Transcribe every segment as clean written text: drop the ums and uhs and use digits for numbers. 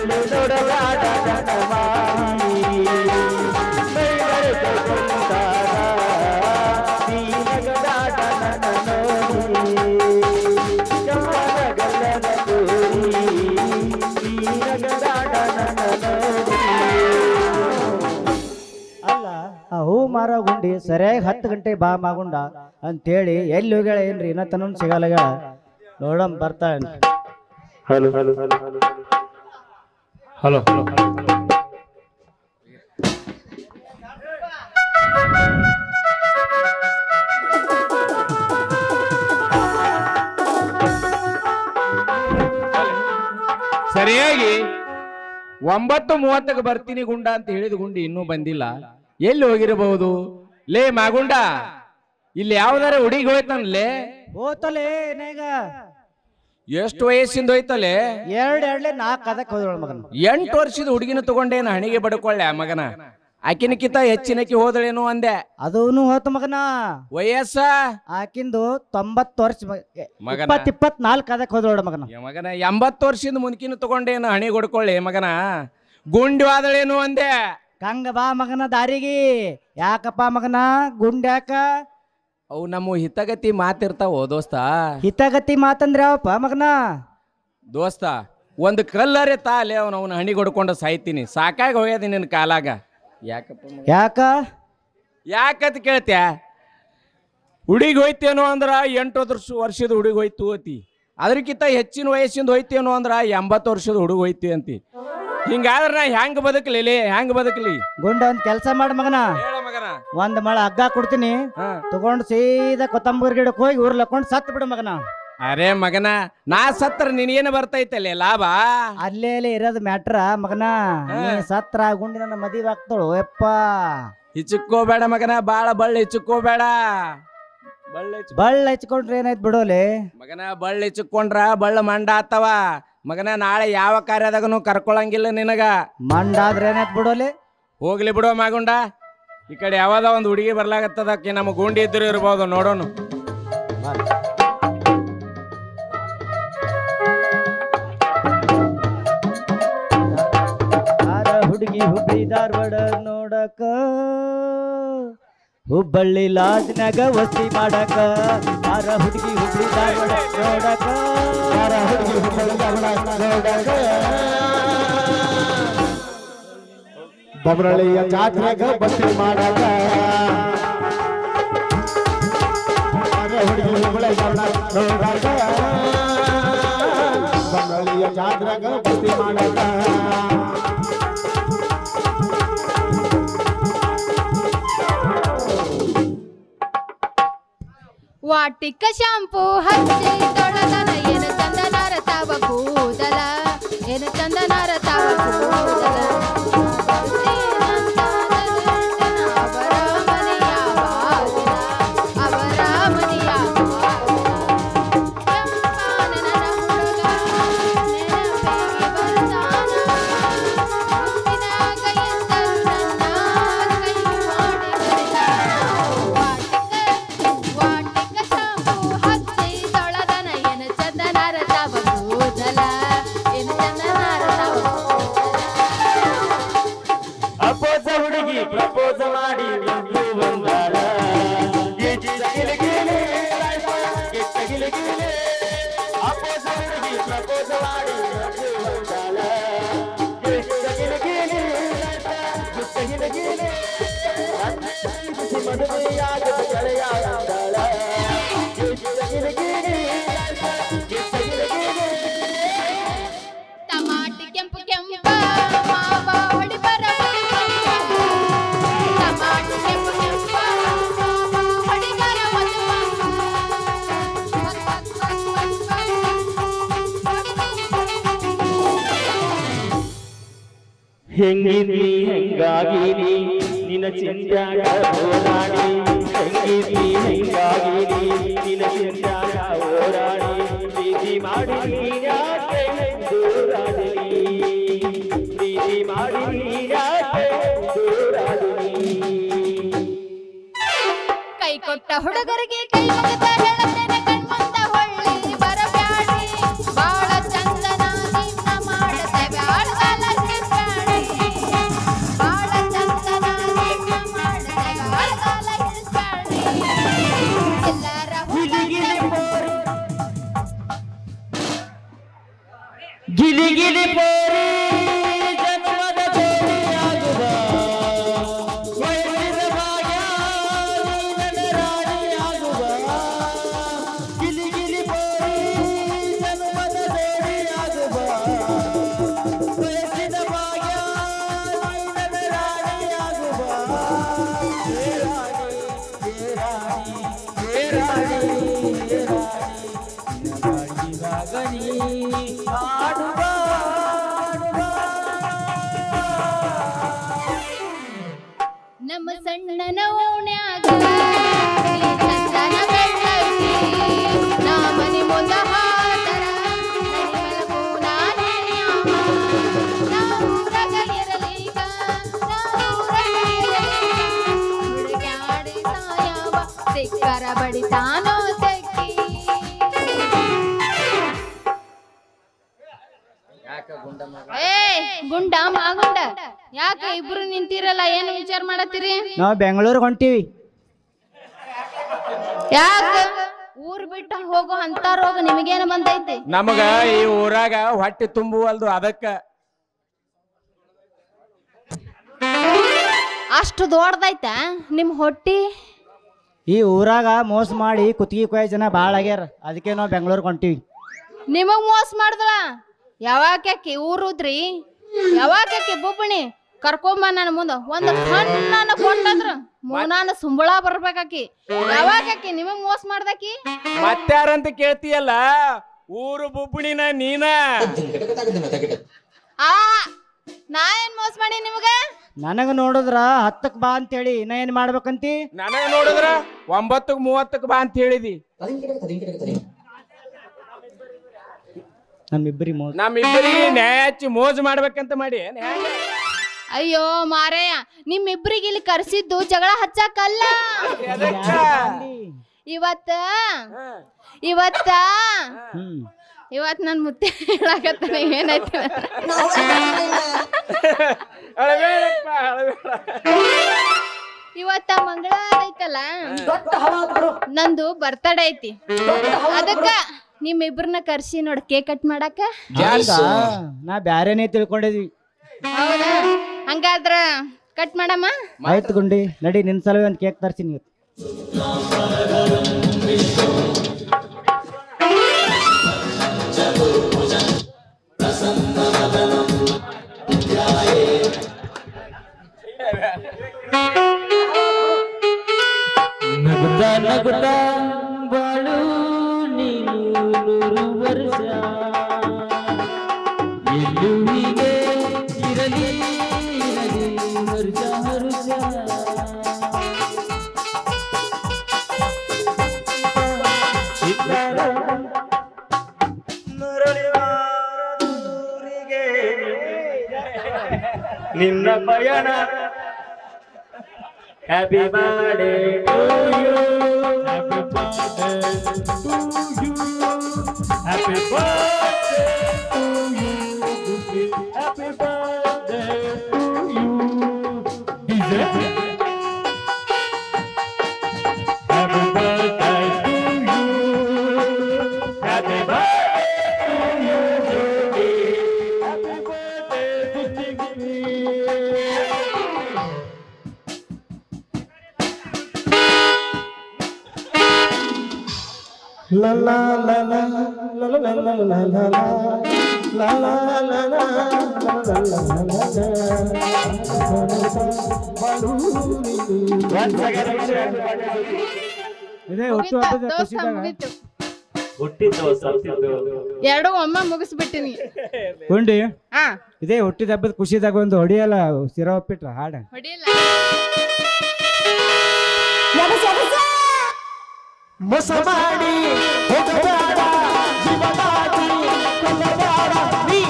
ಹೊಳ್ಳಿ ನೋಡಲಾಡ ಜನಮಾನಿ ಮೈಮರೆತ ಕುಂತಾರ ನೀನಗದಾಟ ನನ್ನ ನೋಡಿ ಚಮ್ಮನ ಗಲ್ಲನ ತೋರಿ ನೀನಗದಾಟ ನನ್ನ ನೋಡಿ. ಅಲ್ಲ ಆ ಹೂ ಮಾರೋ ಗುಂಡಿ ಸರಿಯಾಗಿ 10 ಗಂಟೆ ಬಾ ಮಾಗುಂಡ ಅಂತೇಳಿ ಎಲ್ಲಿ ಹೋಗ್ಯಾಳ ಏನ್ರಿ ಇನ್ನ ತನೂ ಸಿಗಲ್ಲ ನೋಡಮ್ ಬರ್ತಾಳೆ. Hello hello hello hello hello ಸರಿಯಾಗಿ 9:30ಕ್ಕೆ ಬರ್ತೀನಿ ಗುಂಡ ಅಂತ ಹೇಳಿದ ಗುಂಡಿ ಇನ್ನೂ ಬಂದಿಲ್ಲ. ಎಲ್ಲಿ ಹೋಗಿರಬಹುದು? ಲೇ ಮಾಗುಂಡ, ಇಲ್ಲಿ ಯಾವ್ದಾರ ಹುಡುಗಿ ಹೋಯ್ತನ್ಲೇ? ಹೋತಲೇ ನೇಗ ಎಷ್ಟು ವಯಸ್ಸಿಂದ ಹೋಯ್ತಲೆ? 4 ಅದಕ್ಕೆ ಹೋದಳ ಮಗನ. 8 ವರ್ಷದ ಹುಡುಗಿನ ತಗೊಂಡೇನ ಹಣಿಗೆ ಬಡ್ಕೊಳ್ಳೆ ಮಗನ. ಆಕಿನಕ್ಕಿಂತ ಹೆಚ್ಚಿನಕಿ ಹೋದಳೇನು ಅಂದೆ. ಅದೂನು ಹೋತ ಮಗನ. ವಯಸ್ಸ ಆಕಿಂದು 90 ವರ್ಷ ಮಗನ. 24 ಅದಕ್ಕೆ ಹೋದಳ ಮಗನ. ಮಗನ 80 ವರ್ಷದ ಮುನ್ಕಿನ ತಗೊಂಡೇನು ಹಣಿ ಹೊಡ್ಕೊಳ್ಳಿ ಮಗನ. ಗುಂಡಿ ವಾದಳೇನು ಅಂದೆ. ಕಂಗ ಬಾ ಮಗನ ದಾರಿಗೆ. ಯಾಕಪ್ಪ ಮಗನ ಗುಂಡ್ಯಾಕ? ಅವು ನಮ್ಮ ಹಿತಗತಿ ಮಾತಿರ್ತಾವೋ ದೋಸ್ತ. ಹಿತಗತಿ ಮಾತಂದ್ರ ಯಾವಪ್ಪ ಮಗನ? ದೋಸ್ತ ಒಂದು ಕಲ್ಲರೆ ತಾಲೆ ಅವನ ಹಣಿ ಹೊಡ್ಕೊಂಡು ಸಾಯ್ತೀನಿ. ಸಾಕಾಗಿ ಹೋಗ್ಯದ ನಿನ್ನ ಕಾಲಾಗ. ಯಾಕಪ್ಪ ಯಾಕ ಯಾಕಂತ ಕೇಳ್ತ್ಯ? ಹುಡುಗಿ ಹೋಯ್ತೇನೋ ಅಂದ್ರ 8 ವರ್ಷದ ಹುಡುಗಿ ಹೋಯ್ತು ಅತಿ. ಅದಕ್ಕಿಂತ ಹೆಚ್ಚಿನ ವಯಸ್ಸಿಂದ ಹೋಯ್ತೇನೋ ಅಂದ್ರ 80 ವರ್ಷದ ಹುಡುಗಿ ಹೋಯ್ತಿ ಅಂತಿ. ಹಿಂಗಾದ್ರ ನಾ ಹೆಂಗ್ ಬದುಕಲಿ? ಹೆಂಗ್ ಬದುಕಲಿ? ಗುಂಡ ಒಂದ್ ಕೆಲ್ಸ ಮಾಡ ಮಗನ. ಮಗನ ಒಂದ್ ಮಳ ಹಗ್ಗ ಕೊಡ್ತೀನಿ, ತಗೊಂಡ್ ಸೀದಾ ಕೊತ್ತಂಬರಿ ಗಿಡಕ್ಕೆ ಹೋಗಿ ಉರ್ಲಕೊಂಡ್ ಸತ್ ಬಿಡು ಮಗನ. ಅರೆ ಮಗನ, ನಾ ಸತ್ರ ನಿನಗೇನು ಬರ್ತೈತಲ್ಲ ಲಾಭ? ಅಲ್ಲೇ ಇರೋದು ಮ್ಯಾಟ್ರ ಮಗನ. ನೀ ಸತ್ರ ಗುಂಡಿ ನನ್ನ ಮದುವೆ ಆಗ್ತಾಳು ಯಪ್ಪ. ಹಿಚ್ಚುಕೋಬೇಡ ಮಗನ, ಬಾಳ ಬಳ್ಳಿ ಹಿಚ್ಚುಕೋಬೇಡ. ಬಳ್ಳ ಹಚ್ಕೊಂಡ್ರೆ ಏನಾಯ್ತು ಬಿಡೋಲೆ ಮಗನ. ಬಳ್ಳಿ ಹಿಚ್ಚುಕೊಂಡ್ರ ಬಳ್ಳ ಮಂಡ ಆತವ ಮಗನ. ನಾಳೆ ಯಾವ ಕಾರ್ಯದಾಗನು ಕರ್ಕೊಳಂಗಿಲ್ಲ ನಿನಗ. ಮಂಡ ಆದ್ರೆ ಏನಾಯ್ತು ಬಿಡೋಲೆ? ಹೋಗ್ಲಿ ಬಿಡೋ ಮಾಗುಂಡ. ಈ ಕಡೆ ಯಾವ್ದ ಒಂದು ಹುಡುಗಿ ಬರ್ಲಾಗತ್ತದಕ್ಕೆ ನಮ್ಮ ಗುಂಡಿ ಇದ್ರು ಇರ್ಬೋದು, ನೋಡೋನು. ಹುಡುಗಿ ಹುಬ್ಬಳ್ಳಿ ಧಾರವಾಡ ನೋಡಕ, ಹುಬ್ಬಳ್ಳಿ ಲಾಜ್ನಾಗ ವಸ್ತಿ ಮಾಡಕ. ಯಾರ ಹುಡುಗಿ ಹುಬ್ಬಳ್ಳಿ ಧಾರವಾಡ ನೋಡಕ, ಯಾರ ಹುಡುಗಿ ಹುಬ್ಬಳ್ಳಿ ಧಾರವಾಡ ನೋಡಕ. ಬಬ್ರಳ್ಳಿಯ ಜಾತ್ರೆಗ ಬಸ್ತಿ ಮಾಡಕ. ಯಾರ ಹುಡುಗಿ ಹುಬ್ಬಳ್ಳಿ ಧಾರವಾಡ ನೋಡಕ, ಬಬ್ರಳ್ಳಿಯ ಜಾತ್ರೆಗ ಬಸ್ತಿ ಮಾಡಕ. ವಾಟಿಕ ಶಾಂಪೂ ಹಚ್ಚಿ ತೊಳೆದನ ಏನು ಚಂದನಾರ ತಾವ ಕೂದಲ, ಏನು ಚಂದನಾರ ತಾವ ಕೂದಲ. ಅವರ ಮನೆಯ ಬಾಗಿಲ, ಅವರ ಮನೆಯ ನನ್ನ ಹುಡುಗ ನೆನಪಿಗೆ ಬರ್ತಾನ. ಮುತ್ತಿನಾಗ ಎಂದರು ನನ್ನ ಕೈ ಮಾಡಿ ವಾಟಿಕ ಶಾಂಪೂ ಹಚ್ಚಿ ತೊಳೆದನ ಏನು ಚಂದನಾರ ತಾವ ಕೂದಲ, ಏನು ಚಂದನಾರ ತಾವ ಅಪೋಸ ಹುಡುಗಿ ಪ್ರಪೋಸ ಮಾಡಿ ಬಂದು ಬಂದಾಳ. ಅಪೋಸ ಹುಡುಗಿ ಪ್ರಪೋಸ ಮಾಡಿ ಬಂದು ಬಂದಾಳ. ಮದುವೆಯಾಗದ ಗೆಳೆಯ ಅಂದಾಳ. ಟಮಾಟಿ ಕೆಂಪು ಕೆಂಪ ಮಾವ ಹೊಡಿ ಬರ ಟಮಾಟಿ ಕೆಂಪು ಕೆಂಪ ಮಾವ ಹೊಡಿ ಬರ ಹೆಂಗಿದ್ನಿ ಹೆಂಗಾಗಿನಿ ನಿನ್ನ ಚಿಂತ್ಯಾಗ ಹೋರಾಡಿ. ಹೆಂಗಿದ್ನಿ ಹೆಂಗಾಗಿನಿ ನಿನ್ನ ಚಿಂತ್ಯಾಗ ಹೋರಾಡಿ. ಪ್ರೀತಿ ಮಾಡಿ ನೀನ್ಯಾಕೆ ದೂರಾದಿನಿ, ಪ್ರೀತಿ ಮಾಡಿ ನೀನ್ಯಾಕೆ ದೂರಾದಿನಿ. ಕೈ ಕೊಟ್ಟ ಹುಡುಗರಿಗೆ ಕೈ ಮುಗಿದ ಹೇಳತೇನೆ ಕಣ್ಮುಂದ ಹೊಳ್ಳಿ ಬರಬ್ಯಾಡಿ. ಬಾಳ ಚಂದನ ನಿನ್ನ ಮಾಡತೇವೆ ಆಳ್ಗಾಲ ಗಿಲಿ ಗಿಲಿ ಪೋರಿ ಜನ್ಮದ ಜೋಡಿಯಾಗುವ ವಯಸ್ಸಿನ ಭಾಗ್ಯ ನೀನನ ರಾಣಿಯಾಗುವ ಗಿಲಿ ಗಿಲಿ ಪೋರಿ ಜನ್ಮದ ಜೋಡಿಯಾಗುವ ವಯಸ್ಸಿನ ಭಾಗ್ಯ ನೀನನ ರಾಣಿಯಾಗುವ ಹೇ ರಾಣಿ ಹೇ ರಾಣಿ ಹೇ ರಾಣಿ ಹೇ ರಾಣಿ ಗಣಿ ಆಡುವ ನಮ್ಮ ಸಣ್ಣನ ಓಣ್ಯಾಗ ನೀ ಚಂದನ ಬೆಳ್ಳೈತಿ ನಾ ಮನಿ ಮುಂದ ಹಾಡರ ಮಲಗು ನಾನೇನ್ಯಾವ ನಾ ಊರಾಗ ಇರಲೀಗ ನಾ ಊರಾಗ ಇರಲೀಗ ಹುಡುಗ್ಯಾಡಿ ಸಾಯವ ಸಿಕ್ಕರ ಬಡಿತಾನೋ ತೆಕ್ಕಿ ಏ ಗುಂಡ ಮಾಗುಂಡ ಯಾಕೆ ಇಬ್ರು ನಿಂತಿರಲ್ಲ ಏನು ವಿಚಾರ ಮಾಡತ್ತೀರಿ ನಾವು ಬೆಂಗಳೂರಿಗೆ ಹೊಂಟೀವಿ. ಯಾಕ ಊರ್ ಬಿಟ್ಟು ಹೋಗೋ ಅಂತ ರೋಗ ನಿಮಗೇನ ಬಂದೈತಿ ನಮಗ ಈ ಊರಾಗ ಹೊಟ್ಟೆ ತುಂಬುವಲ್ದು ಅದಕ್ಕ ಅಷ್ಟು ದೊಡ್ಡದೈತ ನಿಮ್ ಹೊಟ್ಟಿ ಈ ಊರಾಗ ಮೋಸ ಮಾಡಿ ಕುತ್ತಿಗೆ ಕೊಯ್ಯ ಜನ ಭಾಳ ಆಗ್ಯಾರ, ಅದಕ್ಕೆ ನಾವು ಬೆಂಗಳೂರಿಗೆ ಹೊಂಟೀವಿ. ನಿಮಗ್ ಮೋಸ ಮಾಡಿದ್ರ ಯಾವಾಕಿ ಊರುದ್ರಿ ಯಾವಾಕಿ ಬುಬ್ಬಣಿ ಕರ್ಕೊಂಬ ನನ್ನ ಮುಂದ ಒಂದ್ ಹಣ್ಣನ್ನ ಕೊಟ್ಟಂದ್ರ ಮೂನಾನ ಸುಂಬಳ ಬರ್ಬೇಕಾಕಿ ಯಾವಾಕಿ ನಿಮಗ್ ಮೋಸ ಮಾಡ್ದಾಕಿ ಮತ್ತಾರಂತ ಕೇಳ್ತೀಯಲ್ಲ ಊರು ಬುಬ್ಬುಣಿನ ನೀನ ಆ ನಾ ಏನ್ ಮೋಸ ಮಾಡಿ ನಿಮಗ ನನಗೆ ನೋಡಿದ್ರ 10ಕ್ಕೆ ಬಾ ಅಂತೇಳಿ ಇನ್ನ ಏನು ಮಾಡ್ಬೇಕಂತಿ? ನನಗ ನೋಡಿದ್ರ 9:30 ಬಾ ಅಂತ ಹೇಳಿದಿ. ನಮ್ಮಿಬ್ಬರಿಗೆ ನ್ಯಾಯ ಹಚ್ಚಿ ಮೋಜ್ ಮಾಡ್ಬೇಕಂತ ಮಾಡಿ ಅಯ್ಯೋ ಮಾರೇಯ ನಿಮ್ಮಿಬ್ರಿಗೆ ಇಲ್ಲಿ ಕರ್ಸಿದ್ದು ಜಗಳ ಹಚ್ಚಕ್ಕಲ್ಲ. ಇವತ್ತ ಇವತ್ತ ಇವತ್ ನನ್ ಮುತ್ತೆ ಹೇಳಾಕತ್ತಾನ ಏನಾಯ್ತು ಇವತ್ತ ಮಂಗಳವಾರ ಐತಲ್ಲ ನಂದು ಬರ್ತಡೇ ಐತಿ ಅದಕ್ಕ ನಿಮ್ಮಿಬ್ರನ್ನ ಕರ್ಸಿ ನೋಡ್ ಕೇಕ್ ಕಟ್ ಮಾಡಾಕ. ನಾ ಬ್ಯಾರೇನೇ ತಿಳ್ಕೊಂಡಿದ್ವಿ. ಹೌದಾ ಹಂಗಾದ್ರ ಕಟ್ ಮಾಡಮ್ಮ. ಆಯ್ತು ಗುಂಡಿ ನಡಿ, ನಿನ್ ಸಲುವಾಗಿ ಒಂದು ಕೇಕ್ ತರ್ತೀನಿ. ನಗುತ್ತಾ ನಗುತ್ತಾ ಬಾಳು ನೀನು 100 ವರ್ಷ ಎಲ್ಲೂ ಹೀಗೆ ಇರಲಿ ಇರಲಿ ಹರುಷ ಹರುಷ ನಿನ್ನ ಪಯಣ happy birthday to you happy birthday to you happy birthday to you happy birthday to you DJ happy birthday to you happy birthday to you happy birthday to you La la la la la la la la la la la la la la la ಇದೇ ಹುಟ್ಟು ಹಬ್ಬದ ಖುಷಿದಾಗ ಎರಡು ಒಮ್ಮ ಮುಗಿಸ್ಬಿಟ್ಟಿನಿ ಗುಂಡಿ. ಇದೇ ಹುಟ್ಟಿದ ಹಬ್ಬದ ಖುಷಿದಾಗ ಒಂದು ಹೊಡಿಯಲ್ಲ ಸಿರಾ ಒಪ್ಪಿಟ್ರ ಹಾಡ ಹೊಡಿಯಲ್ಲ. ಮೋಸ ಮಾಡಿ ಹೋಗಬೇಡ ಜೀವನಾಡಿ ಕೊಲ್ಲಬೇಡ ನೀ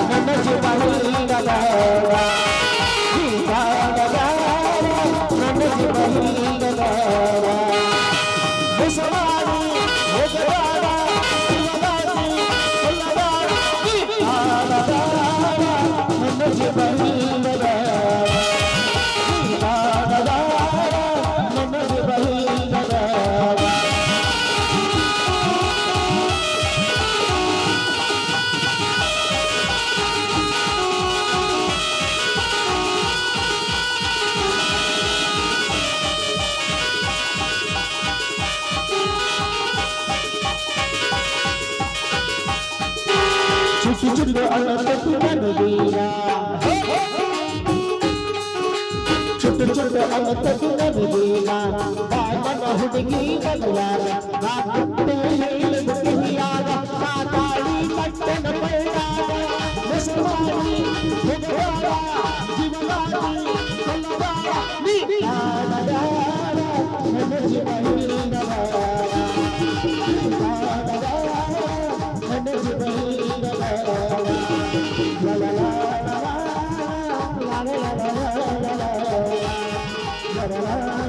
ನನ್ನ ಜೀವ ಹಿಲ್ಲಬೇಡ ನೀ ನನ್ನ ಜೀವ ಹಿಲ್ಲಬೇಡ ಮೋಸ ಮಾಡಿ ಹೋಗಬೇಡ ಜೀವನಾಡಿ ಕೊಲ್ಲಬೇಡ ನೀ ನನ್ನ ಜೀವ ಹಿಲ್ಲಬೇಡ ಚುಟ್ಟು ಅಳತಕ್ಕಿ ನನಗೀಗ ಚುಟ್ಟು ಚುಟ್ಟು ಅಳತಕ್ಕಿ ನನಗೀಗ ಬಾಳನ ಹುಡುಗಿ ಬದಲಾಗ ನಾ ಕುಟ್ಟೆ ಹೇಳಿದ ಕಿವಿಯಾಗ ನಾ ತಾಳಿ ಕಟ್ಟನ ಬೈದಾಗ ಮುಸ್ಮಾನಿ ಹುಡುಗಾರ ಜೀವನಾಗಿ ಕಲ್ಲದಾರ ನೀ ನಾನದಾರ ನನ್ನ ಜೀವನದಾರ ನನ್ನ ಜೀವನದಾರ la la la la la la la la la la la la